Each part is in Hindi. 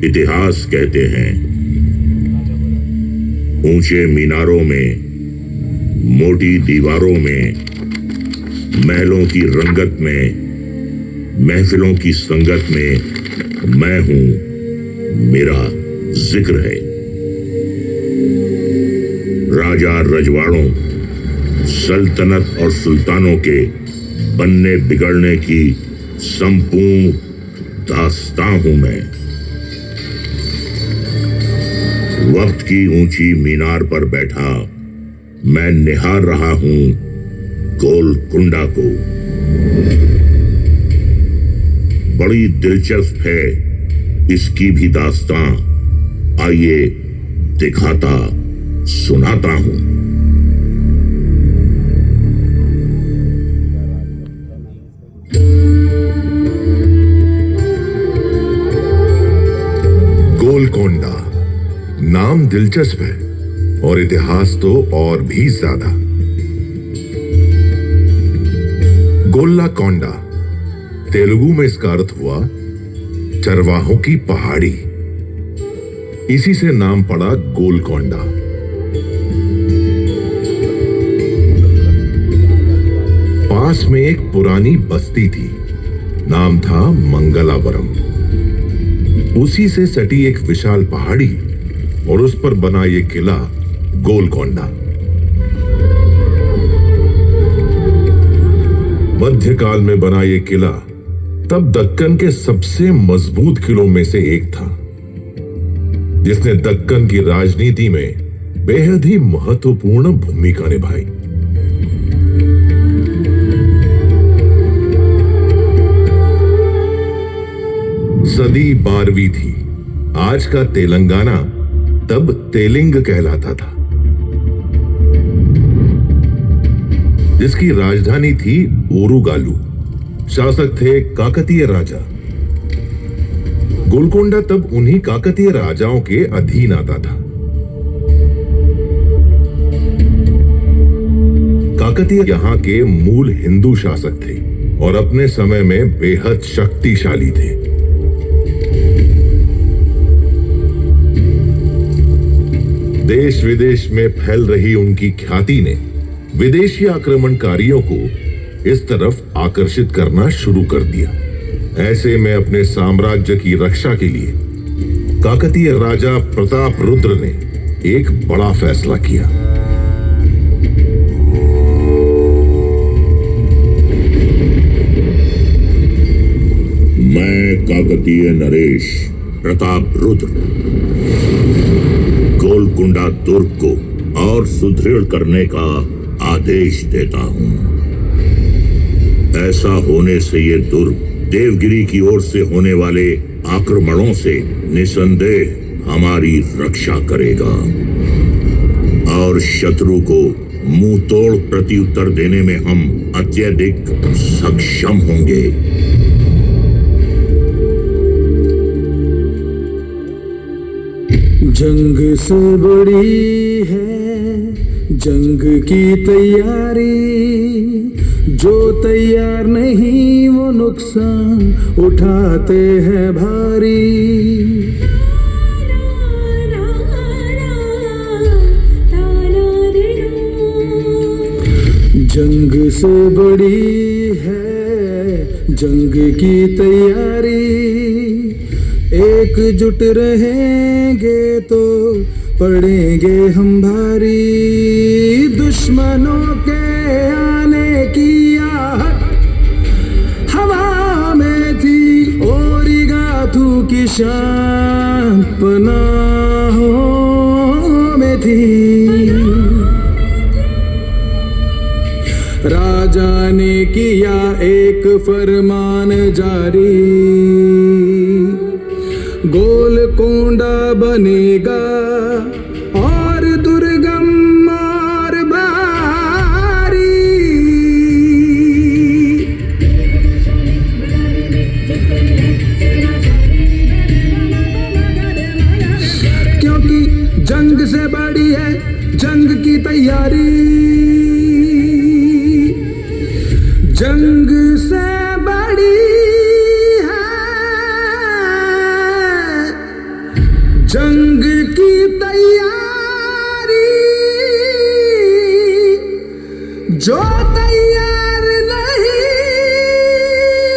इतिहास कहते हैं। ऊंचे मीनारों में, मोटी दीवारों में, महलों की रंगत में, महफिलों की संगत में मैं हूं, मेरा जिक्र है। राजा रजवाड़ों, सल्तनत और सुल्तानों के बनने बिगड़ने की संपूर्ण दास्तां हूं मैं। वक्त की ऊंची मीनार पर बैठा मैं निहार रहा हूं गोलकुंडा को। बड़ी दिलचस्प है इसकी भी दास्तां, आइए दिखाता सुनाता हूं। गोलकोंडा नाम दिलचस्प है और इतिहास तो और भी ज्यादा। गोल्लाकोंडा तेलुगु में इसका अर्थ हुआ चरवाहों की पहाड़ी। इसी से नाम पड़ा गोलकोंडा। पास में एक पुरानी बस्ती थी, नाम था मंगलावरम। उसी से सटी एक विशाल पहाड़ी और उस पर बना ये किला गोलकोंडा। मध्यकाल में बना ये किला तब दक्कन के सबसे मजबूत किलों में से एक था, जिसने दक्कन की राजनीति में बेहद ही महत्वपूर्ण भूमिका निभाई। सदी 12वीं थी। आज का तेलंगाना तब तेलिंग कहलाता था, जिसकी राजधानी थी ओरुगालू। शासक थे काकतीय राजा। गोलकोंडा तब उन्हीं काकतीय राजाओं के अधीन आता था। काकतीय यहां के मूल हिंदू शासक थे और अपने समय में बेहद शक्तिशाली थे। देश विदेश में फैल रही उनकी ख्याति ने विदेशी आक्रमणकारियों को इस तरफ आकर्षित करना शुरू कर दिया। ऐसे में अपने साम्राज्य की रक्षा के लिए काकतीय राजा प्रताप रुद्र ने एक बड़ा फैसला किया। मैं काकतीय नरेश प्रताप रुद्र गोलकुंडा दुर्ग को और सुदृढ़ करने का आदेश देता हूं। ऐसा होने से ये दुर्ग देवगिरी की ओर से होने वाले आक्रमणों से निसंदेह हमारी रक्षा करेगा और शत्रु को मुंह तोड़ प्रत्युत्तर देने में हम अत्यधिक सक्षम होंगे। जंग से बड़ी है जंग की तैयारी, जो तैयार नहीं वो नुकसान उठाते हैं भारी। जंग से बड़ी है जंग की तैयारी, एकजुट रहेंगे तो पड़ेंगे हम भारी। दुश्मनों के आने की आहट हवा में थी, ओरिगाथू की शान पनाहों में थी। राजा ने किया एक फरमान जारी, गोलकोंडा बनेगा और दुर्गम और भारी। क्योंकि जंग से बड़ी है जंग की तैयारी, जंग से बड़ी है जो तैयार नहीं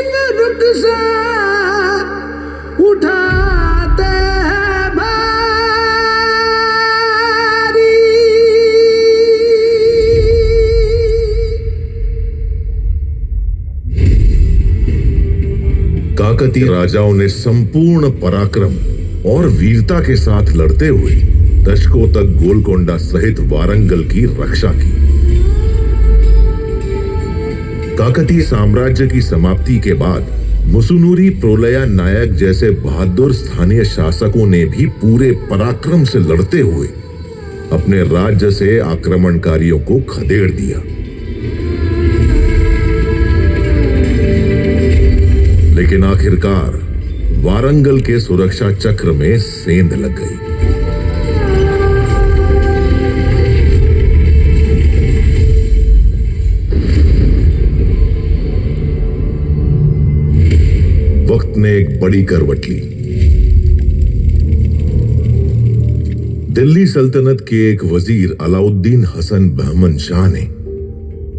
वो रुखसा उठाते हैं भारी। काकतीय राजाओं ने संपूर्ण पराक्रम और वीरता के साथ लड़ते हुए दशकों तक गोलकोंडा सहित वारंगल की रक्षा की। काकतीय साम्राज्य की समाप्ति के बाद मुसुनुरी प्रोलया नायक जैसे बहादुर स्थानीय शासकों ने भी पूरे पराक्रम से लड़ते हुए अपने राज्य से आक्रमणकारियों को खदेड़ दिया। लेकिन आखिरकार वारंगल के सुरक्षा चक्र में सेंध लग गई। वक्त ने एक बड़ी करवट ली। दिल्ली सल्तनत के एक वजीर अलाउद्दीन हसन बहमन शाह ने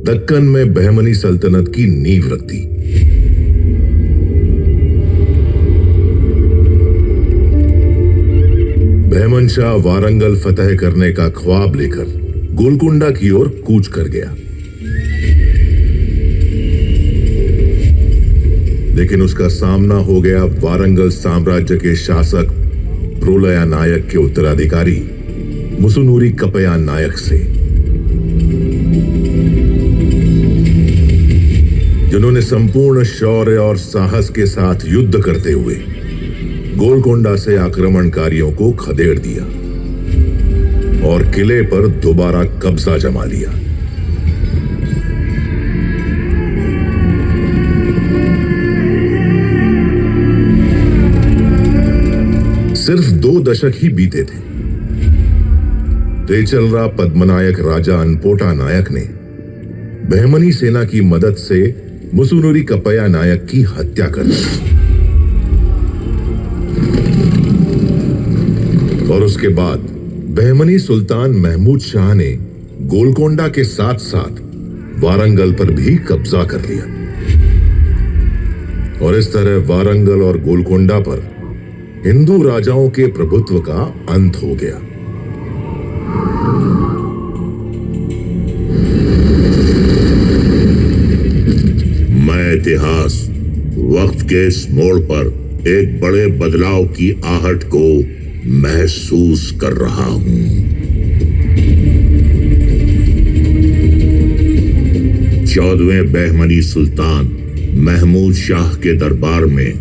दक्कन में बहमनी सल्तनत की नींव रख दी। बहमन शाह वारंगल फतह करने का ख्वाब लेकर गोलकुंडा की ओर कूच कर गया। लेकिन उसका सामना हो गया वारंगल साम्राज्य के शासक प्रोलया नायक के उत्तराधिकारी मुसुनुरी कपया नायक से, जिन्होंने संपूर्ण शौर्य और साहस के साथ युद्ध करते हुए गोलकोंडा से आक्रमणकारियों को खदेड़ दिया और किले पर दोबारा कब्जा जमा लिया। सिर्फ 2 दशक ही बीते थे। रेचलरा पद्मनायक राजा अनपोटा नायक ने बहमनी सेना की मदद से मुसुनुरी कपया नायक की हत्या कर दी और उसके बाद बहमनी सुल्तान महमूद शाह ने गोलकोंडा के साथ साथ वारंगल पर भी कब्जा कर लिया और इस तरह वारंगल और गोलकोंडा पर हिंदू राजाओं के प्रभुत्व का अंत हो गया। मैं इतिहास वक्त के इस मोड़ पर एक बड़े बदलाव की आहट को महसूस कर रहा हूं। चौदहवें बहमनी सुल्तान महमूद शाह के दरबार में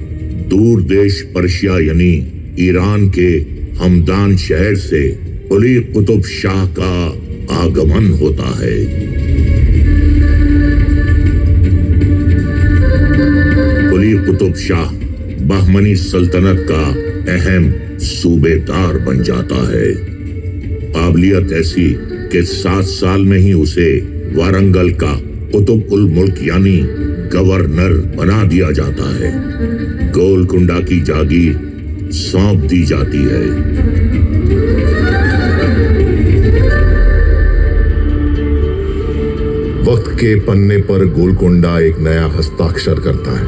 दूर देश पर्शिया यानी ईरान के हमदान शहर से कुली कुतुब शाह का आगमन होता है। कुली कुतुब शाह बहमनी सल्तनत का अहम सूबेदार बन जाता है। काबिलियत ऐसी कि 7 साल में ही उसे वारंगल का कुतुब उल मुल्क यानी गवर्नर बना दिया जाता है। गोलकुंडा की जागीर सौंप दी जाती है। वक्त के पन्ने पर गोलकुंडा एक नया हस्ताक्षर करता है।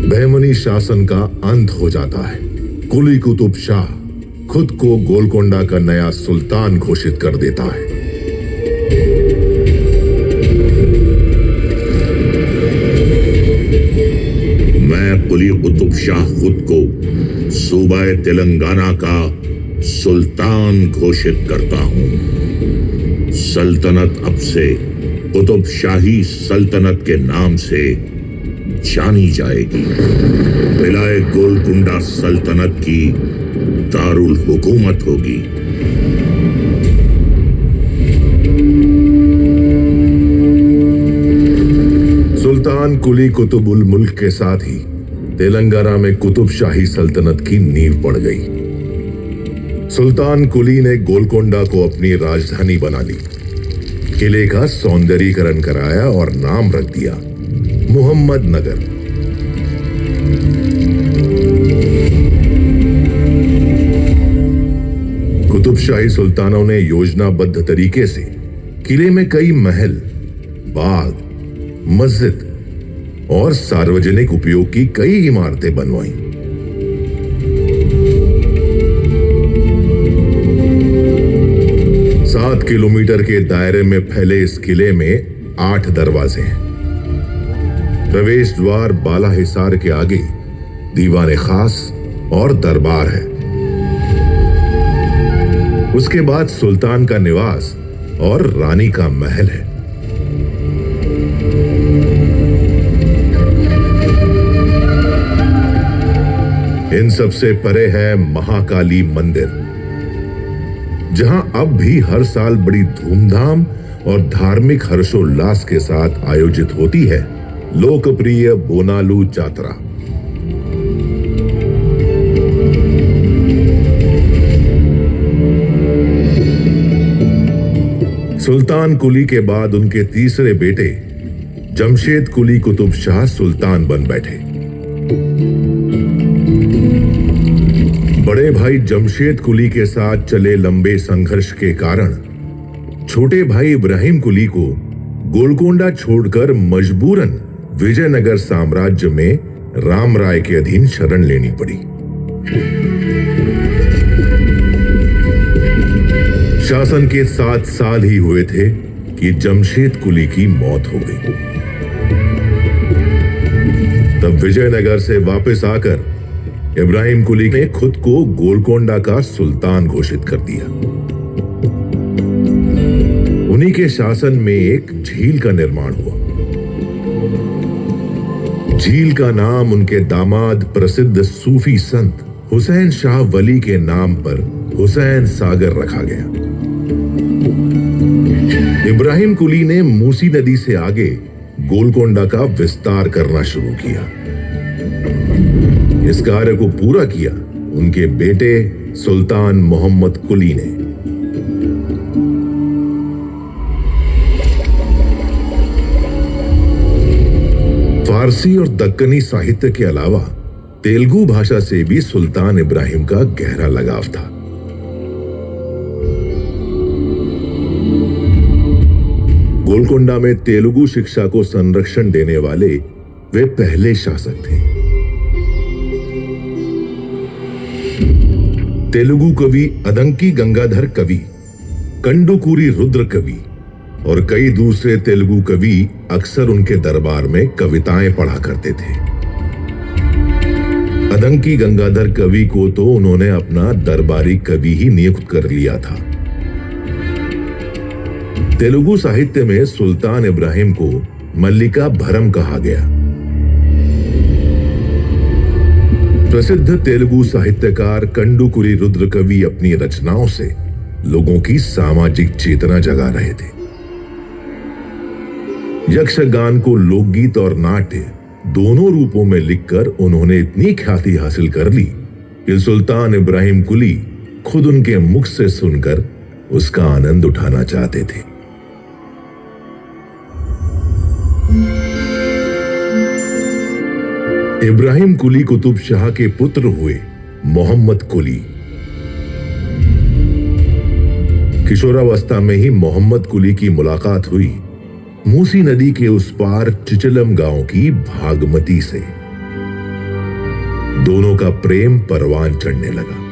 बहमनी शासन का अंत हो जाता है। कुली कुतुब शाह खुद को गोलकोंडा का नया सुल्तान घोषित कर देता है। मैं कुली कुतुब शाह खुद को सूबा तेलंगाना का सुल्तान घोषित करता हूं। सल्तनत अब से कुतुब शाही सल्तनत के नाम से जानी जाएगी। विलाय गोलकुंडा सल्तनत की दारुल हुकूमत होगी। सुल्तान कुली कुतुब उल मुल्क के साथ ही तेलंगाना में कुतुब शाही सल्तनत की नींव पड़ गई। सुल्तान कुली ने गोलकोंडा को अपनी राजधानी बना ली, किले का सौंदर्यीकरण कराया और नाम रख दिया मोहम्मद नगर। कुतुबशाही सुल्तानों ने योजनाबद्ध तरीके से किले में कई महल, बाग, मस्जिद और सार्वजनिक उपयोग की कई इमारतें बनवाई। सात किलोमीटर के दायरे में फैले इस किले में 8 दरवाजे हैं। प्रवेश द्वार बाला हिसार के आगे दीवाने खास और दरबार है। उसके बाद सुल्तान का निवास और रानी का महल है। इन सबसे परे है महाकाली मंदिर, जहां अब भी हर साल बड़ी धूमधाम और धार्मिक हर्षोल्लास के साथ आयोजित होती है लोकप्रिय बोनालू जात्रा। सुल्तान कुली के बाद उनके तीसरे बेटे जमशेद कुली कुतुब शाह सुल्तान बन बैठे। बड़े भाई जमशेद कुली के साथ चले लंबे संघर्ष के कारण छोटे भाई इब्राहिम कुली को गोलकोंडा छोड़कर मजबूरन विजयनगर साम्राज्य में राम राय के अधीन शरण लेनी पड़ी। शासन के 7 साल ही हुए थे कि जमशेद कुली की मौत हो गई। तब विजयनगर से वापस आकर इब्राहिम कुली ने खुद को गोलकोंडा का सुल्तान घोषित कर दिया। उन्हीं के शासन में एक झील का निर्माण हुआ। झील का नाम उनके दामाद प्रसिद्ध सूफी संत हुसैन शाह वली के नाम पर हुसैन सागर रखा गया। इब्राहिम कुली ने मूसी नदी से आगे गोलकोंडा का विस्तार करना शुरू किया। इस कार्य को पूरा किया उनके बेटे सुल्तान मोहम्मद कुली ने। फारसी और दक्कनी साहित्य के अलावा तेलुगु भाषा से भी सुल्तान इब्राहिम का गहरा लगाव था। गोलकोंडा में तेलुगु शिक्षा को संरक्षण देने वाले वे पहले शासक थे। तेलुगु कवि अदंकी गंगाधर कवि, कंडुकूरी रुद्र कवि और कई दूसरे तेलुगु कवि अक्सर उनके दरबार में कविताएं पढ़ा करते थे। अदंकी गंगाधर कवि को तो उन्होंने अपना दरबारी कवि ही नियुक्त कर लिया था। तेलुगु साहित्य में सुल्तान इब्राहिम को मल्लिका भरम कहा गया। प्रसिद्ध तेलुगु साहित्यकार कंडुकुरी रुद्र कवि अपनी रचनाओं से लोगों की सामाजिक चेतना जगा रहे थे। यक्षगान को लोकगीत और नाट्य दोनों रूपों में लिखकर उन्होंने इतनी ख्याति हासिल कर ली कि सुल्तान इब्राहिम कुली खुद उनके मुख से सुनकर उसका आनंद उठाना चाहते थे। इब्राहिम कुली कुतुब शाह के पुत्र हुए मोहम्मद कुली। किशोरावस्था में ही मोहम्मद कुली की मुलाकात हुई मूसी नदी के उस पार चिचलम गांव की भागमती से। दोनों का प्रेम परवान चढ़ने लगा।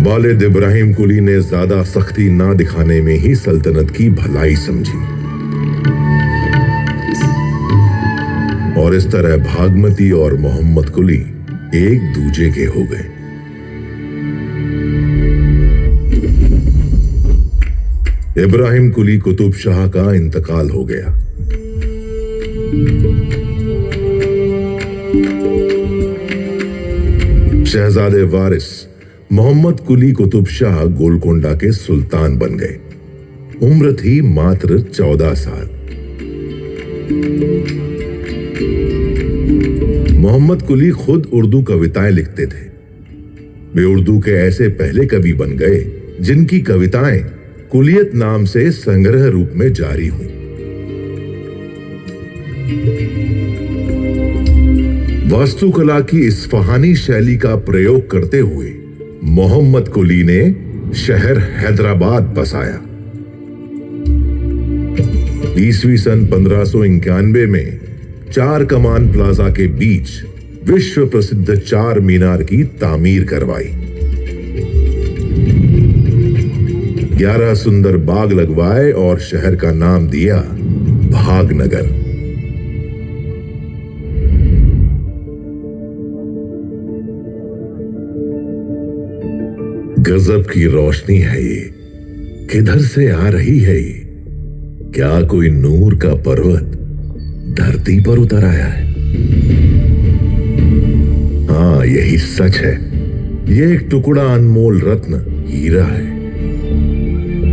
वालिद इब्राहिम कुली ने ज्यादा सख्ती ना दिखाने में ही सल्तनत की भलाई समझी और इस तरह भागमती और मोहम्मद कुली एक दूजे के हो गए। इब्राहिम कुली कुतुब शाह का इंतकाल हो गया। शहजादे वारिस मोहम्मद कुली कुतुब शाह गोलकोंडा के सुल्तान बन गए। उम्र थी मात्र 14 साल। मोहम्मद कुली खुद उर्दू कविताएं लिखते थे। वे उर्दू के ऐसे पहले कवि बन गए जिनकी कविताएं कुलियत नाम से संग्रह रूप में जारी हुई। वास्तुकला की इस्फहानी शैली का प्रयोग करते हुए मोहम्मद कुली ने शहर हैदराबाद बसाया। ईस्वी सन 1591 में चार कमान प्लाजा के बीच विश्व प्रसिद्ध चार मीनार की तामीर करवाई। 11 सुंदर बाग लगवाए और शहर का नाम दिया भागनगर। गजब की रोशनी है ये, किधर से आ रही है ये? क्या कोई नूर का पर्वत धरती पर उतर आया है? हाँ, यही सच है। यह एक टुकड़ा अनमोल रत्न हीरा है।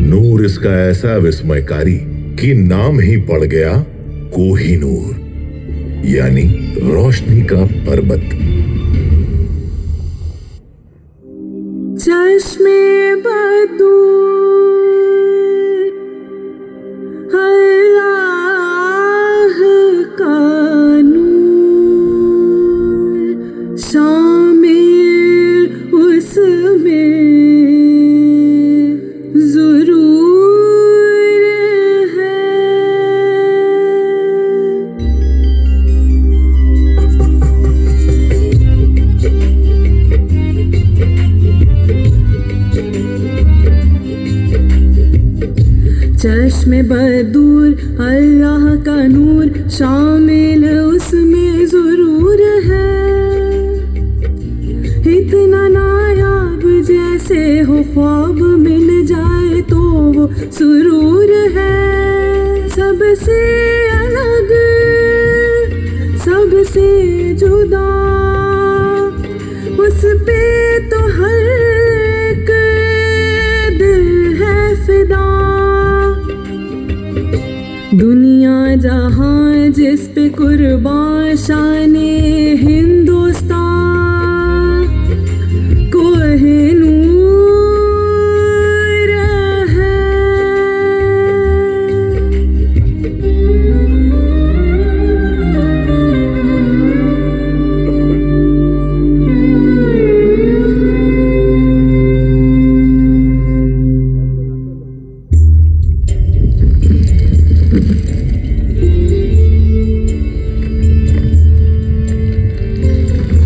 नूर इसका ऐसा विस्मयकारी कि नाम ही पड़ गया कोहिनूर, यानी रोशनी का पर्वत। चश्मे बदूर अल्लाह का नूर, शामिल उसमें ज़रूर है। चश्मे बदूर अल्लाह का नूर, शामिल उसमें ज़रूर है। इतना नायाब जैसे हो ख्वाब मिल जाए तो वो सुरूर है। सबसे अलग, सबसे जुदा, उस पे तो हर एक दिल है फिदा। दुनिया जहां जिस पे कुर्बान शाने हिंदुस्तान, कोहिनूर है।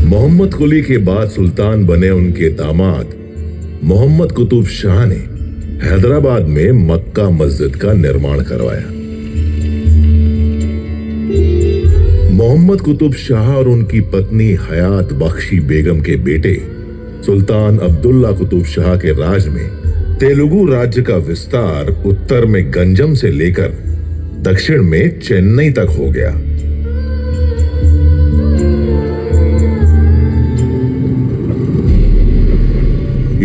मोहम्मद कुली के बाद सुल्तान बने उनके दामाद मोहम्मद कुतुब शाह ने हैदराबाद में मक्का मस्जिद का निर्माण करवाया। मोहम्मद कुतुब शाह और उनकी पत्नी हयात बख्शी बेगम के बेटे सुल्तान अब्दुल्ला कुतुब शाह के राज में तेलुगु राज्य का विस्तार उत्तर में गंजम से लेकर दक्षिण में चेन्नई तक हो गया।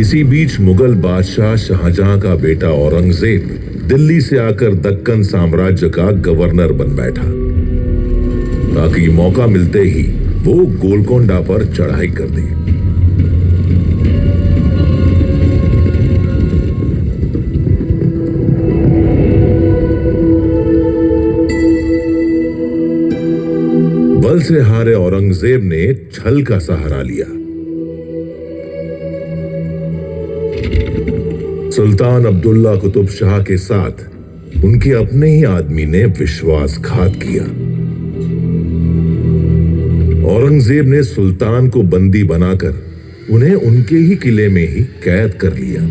इसी बीच मुगल बादशाह शाहजहां का बेटा औरंगजेब दिल्ली से आकर दक्कन साम्राज्य का गवर्नर बन बैठा, ताकि मौका मिलते ही वो गोलकोंडा पर चढ़ाई कर दी। बल से हारे औरंगजेब ने छल का सहारा लिया। सुल्तान अब्दुल्ला कुतुब शाह के साथ उनके अपने ही आदमी ने विश्वासघात किया। औरंगजेब ने सुल्तान को बंदी बनाकर उन्हें उनके ही किले में ही कैद कर लिया।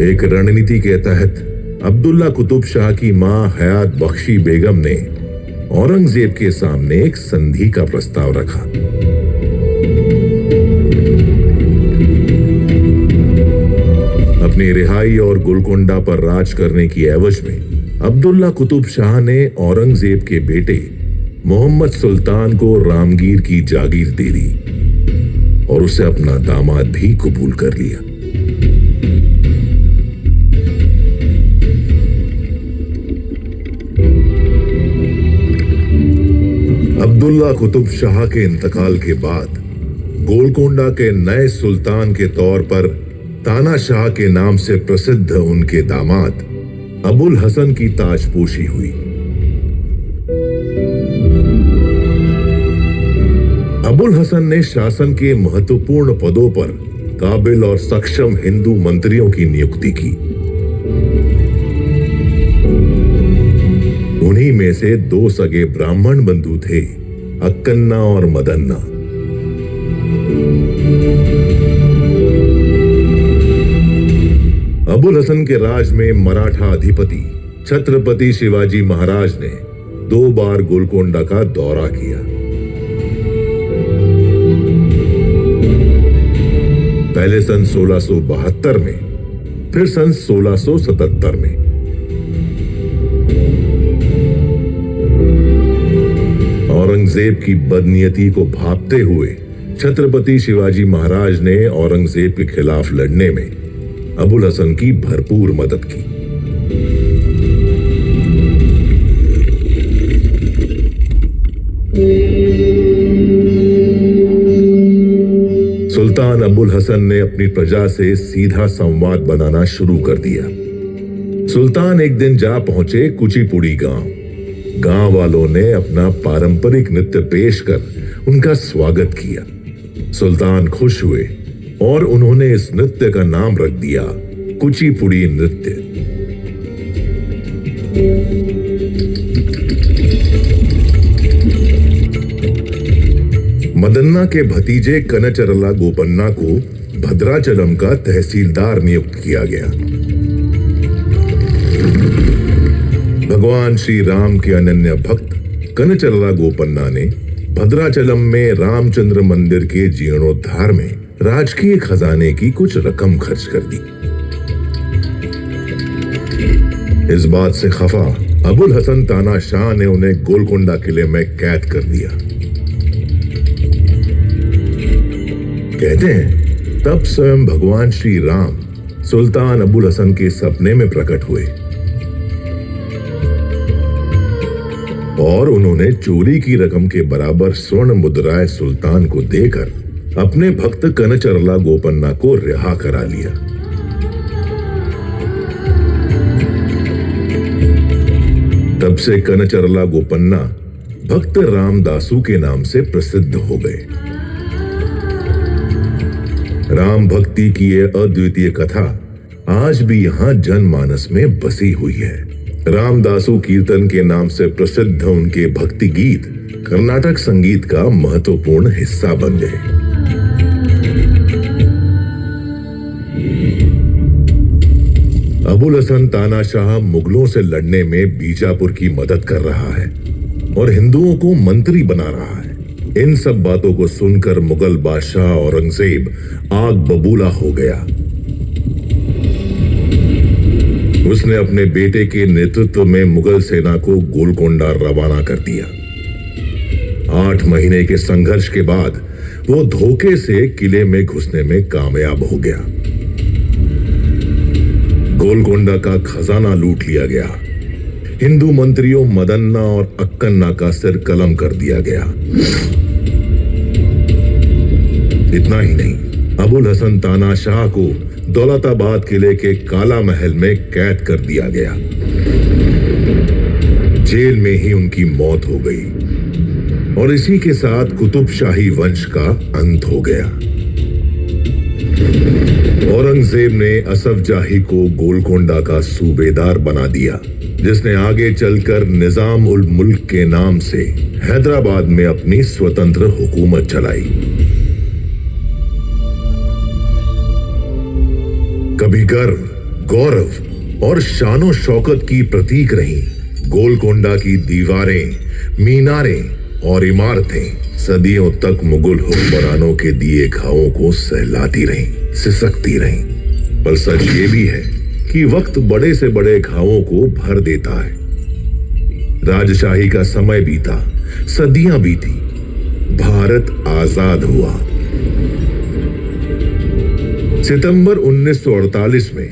एक रणनीति के तहत अब्दुल्ला कुतुब शाह की मां हयात बख्शी बेगम ने औरंगजेब के सामने एक संधि का प्रस्ताव रखा। अपनी रिहाई और गोलकोंडा पर राज करने की एवज में अब्दुल्ला कुतुब शाह ने औरंगजेब के बेटे मोहम्मद सुल्तान को रामगीर की जागीर दे दी और उसे अपना दामाद भी कबूल कर लिया। अब्दुल्ला कुतुब शाह के इंतकाल के बाद गोलकोंडा के नए सुल्तान के तौर पर तानाशाह के नाम से प्रसिद्ध उनके दामाद अबुल हसन की ताजपोशी हुई। अबुल हसन ने शासन के महत्वपूर्ण पदों पर काबिल और सक्षम हिंदू मंत्रियों की नियुक्ति की। उन्हीं में से 2 सगे ब्राह्मण बंधु थे, अक्कन्ना और मदन्ना। अबुल हसन के राज में मराठा अधिपति छत्रपति शिवाजी महाराज ने 2 बार गोलकोंडा का दौरा किया। पहले सन 1672 में, फिर सन 1677 में। औरंगजेब की बदनीयती को भांपते हुए छत्रपति शिवाजी महाराज ने औरंगजेब के खिलाफ लड़ने में अबुल हसन की भरपूर मदद की। सुल्तान अबुल हसन ने अपनी प्रजा से सीधा संवाद बनाना शुरू कर दिया। सुल्तान एक दिन जा पहुंचे कुचिपुड़ी गांव। गांव वालों ने अपना पारंपरिक नृत्य पेश कर उनका स्वागत किया। सुल्तान खुश हुए और उन्होंने इस नृत्य का नाम रख दिया कुचिपुड़ी नृत्य। मदन्ना के भतीजे कनचरला गोपन्ना को भद्राचलम का तहसीलदार नियुक्त किया गया। भगवान श्री राम के अनन्य भक्त कनचरला गोपन्ना ने भद्राचलम में रामचंद्र मंदिर के जीर्णोद्धार में राजकीय खजाने की कुछ रकम खर्च कर दी। इस बात से खफा अबुल हसन तानाशाह ने उन्हें गोलकोंडा किले में कैद कर दिया। कहते हैं तब स्वयं भगवान श्री राम सुल्तान अबुल हसन के सपने में प्रकट हुए और उन्होंने चोरी की रकम के बराबर स्वर्ण मुद्राएं सुल्तान को देकर अपने भक्त कनचरला गोपन्ना को रिहा करा लिया। तब से कनचरला गोपन्ना भक्त रामदासू के नाम से प्रसिद्ध हो गए। राम भक्ति की यह अद्वितीय कथा आज भी यहां जनमानस में बसी हुई है। रामदासू कीर्तन के नाम से प्रसिद्ध उनके भक्ति गीत कर्नाटक संगीत का महत्वपूर्ण हिस्सा बन गए। अबुल हसन तानाशाह मुगलों से लड़ने में बीजापुर की मदद कर रहा है और हिंदुओं को मंत्री बना रहा है। इन सब बातों को सुनकर मुगल बादशाह औरंगजेब आग बबूला हो गया। उसने अपने बेटे के नेतृत्व में मुगल सेना को गोलकोंडा रवाना कर दिया। 8 महीने के संघर्ष के बाद वो धोखे से किले में घुसने में कामयाब हो गया। गोलकोंडा का खजाना लूट लिया गया। हिंदू मंत्रियों मदन्ना और अक्कन्ना का सिर कलम कर दिया गया। इतना ही नहीं, अबुल हसन तानाशाह को दौलताबाद किले के काला महल में कैद कर दिया गया। जेल में ही उनकी मौत हो गई और इसी के साथ कुतुब शाही वंश का अंत हो गया। औरंगजेब ने असफ जाही को गोलकोंडा का सूबेदार बना दिया, जिसने आगे चलकर निजाम उल मुल्क के नाम से हैदराबाद में अपनी स्वतंत्र हुकूमत चलाई। कभी गर्व, गौरव और शानो शौकत की प्रतीक रही गोलकोंडा की दीवारें, मीनारें और इमारतें सदियों तक मुगल हुक्मरानों के दिए घावों को सहलाती रहीं, सिसकती रहीं। पर सच ये भी है कि वक्त बड़े से बड़े घावों को भर देता है। राजशाही का समय बीता, सदियां बीती, भारत आजाद हुआ। सितंबर 1948 में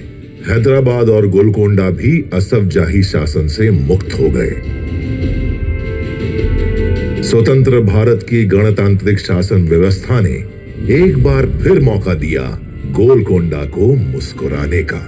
हैदराबाद और गोलकोंडा भी असफ जाही शासन से मुक्त हो गए। स्वतंत्र भारत की गणतांत्रिक शासन व्यवस्था ने एक बार फिर मौका दिया गोलकोंडा को मुस्कुराने का।